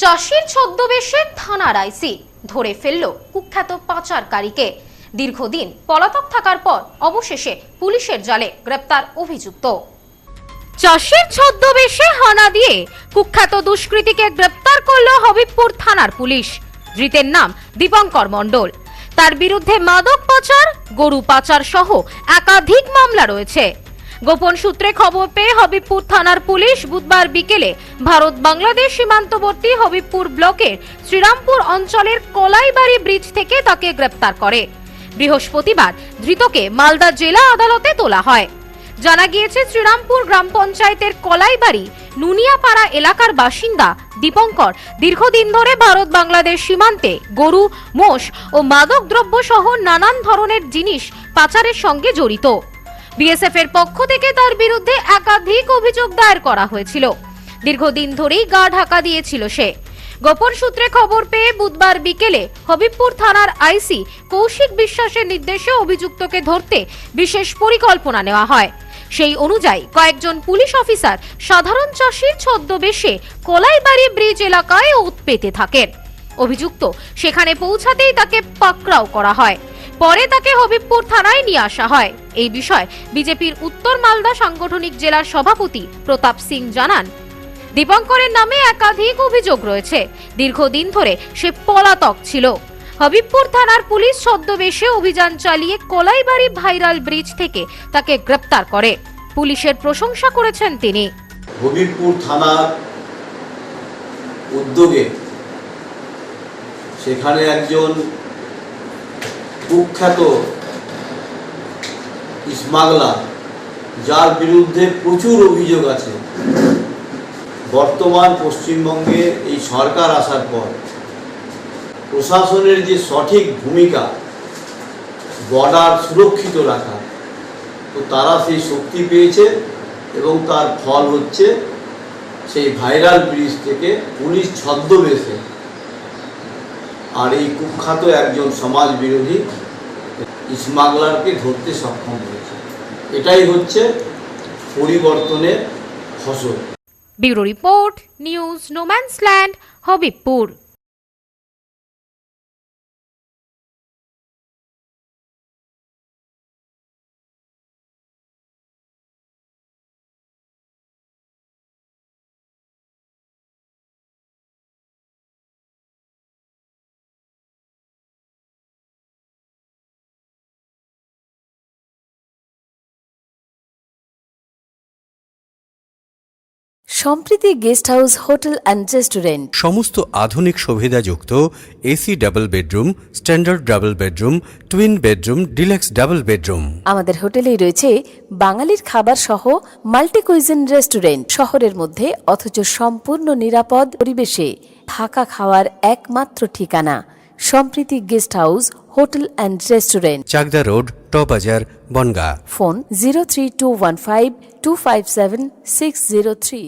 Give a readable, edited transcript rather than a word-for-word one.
চাষির ছদ্মবেশে থানার আইসি ধরে ফেলল কুখ্যাত পাচারকারীকে। দীর্ঘদিন পলাতক থাকার পর অবশেষে পুলিশের জালে গ্রেপ্তার অভিযুক্ত। চাষির ছদ্মবেশে হানা দিয়ে কুখ্যাত দুষ্কৃতীকে গ্রেপ্তার করল হবিবপুর থানার পুলিশ। ধৃতের নাম দীপঙ্কর মণ্ডল। তার বিরুদ্ধে মাদক পাচার, গরু পাচার সহ একাধিক মামলা রয়েছে। গোপন সূত্রে খবর পেয়ে হবিবপুর থানার পুলিশ বুধবার বিকেলে ভারত বাংলাদেশ সীমান্তবর্তী হবিবপুর ব্লকের শ্রীরামপুর অঞ্চলের কলাইবাড়ি ব্রিজ থেকে তাকে গ্রেপ্তার করে। বৃহস্পতিবার ধৃতকে মালদা জেলা আদালতে তোলা হয়। জানা গিয়েছে, শ্রীরামপুর গ্রাম পঞ্চায়েতের কলাইবাড়ি নুনিয়াপাড়া এলাকার বাসিন্দা দীপঙ্কর দীর্ঘদিন ধরে ভারত বাংলাদেশ সীমান্তে গরু, মোষ ও মাদক দ্রব্য সহ নানান ধরনের জিনিস পাচারের সঙ্গে জড়িত। বিএসএফ এর পক্ষ থেকে তার বিরুদ্ধে একাধিক অভিযোগ দায়ের করা হয়েছিল। দীর্ঘদিন ধরেই গা ঢাকা দিয়েছিল সে। গোপন সূত্রে খবর পেয়ে বুধবার বিকেলে হবিবপুর থানার আইসি কৌশিক বিশ্বাসের নির্দেশে অভিযুক্তকে ধরতে বিশেষ পরিকল্পনা নেওয়া হয়। সেই অনুযায়ী কয়েকজন পুলিশ অফিসার সাধারণ চাষির ছদ্মবেশে কলাইবাড়ি ব্রিজ এলাকায় ওঁত পেতে থাকেন। অভিযুক্ত সেখানে পৌঁছাতেই তাকে পাকড়াও করা হয়। পরে তাকে হবিবপুর থানায় নিয়ে আসা হয়। এই বিষয়ে বিজেপির উত্তর মালদা সাংগঠনিক জেলার সভাপতি প্রতাপ সিং জানান, দীপঙ্করের নামে একাধিক অভিযোগ রয়েছে। দীর্ঘদিন ধরে সে পলাতক ছিল। হবিবপুর থানার পুলিশ ছদ্মবেশে অভিযান চালিয়ে কলাইবাড়ি ভাইরাল ব্রিজ থেকে তাকে গ্রেপ্তার করে। পুলিশের প্রশংসা করেছেন তিনি। হবিবপুর থানার উদ্যোগে সেখানে একজন কুখ্যাত স্মাগলার, যার বিরুদ্ধে প্রচুর অভিযোগ আছে, বর্তমান পশ্চিমবঙ্গে এই সরকার আসার পর প্রশাসনের যে সঠিক ভূমিকা বর্ডার সুরক্ষিত রাখা, তো তারা সেই শক্তি পেয়েছে এবং তার ফল হচ্ছে সেই ভাইরাল ব্রিজ থেকে পুলিশ ছদ্মবেশে আর এই কুখ্যাত একজন সমাজ বিরোধী স্মাগলারকে ধরতে সক্ষম হয়েছে। এটাই হচ্ছে পরিবর্তনের ফসল। Bureau report, news no man's land, Habibpur. Sampriti guest house, hotel and restaurant. সমস্ত আধুনিক সুবিধাযুক্ত AC double bedroom, standard double bedroom, twin bedroom, deluxe double bedroom. আমাদের হোটেলেই রয়েছে বাঙালির খাবার সহ মাল্টি কুইজিন রেস্টুরেন্ট। শহরের মধ্যে অথচ সম্পূর্ণ নিরাপদ পরিবেশে থাকা খাওয়ার একমাত্র ঠিকানা Sampriti guest house, hotel and restaurant, Chakdah road, টবাজার, বনগাঁ। ফোন 03215257603।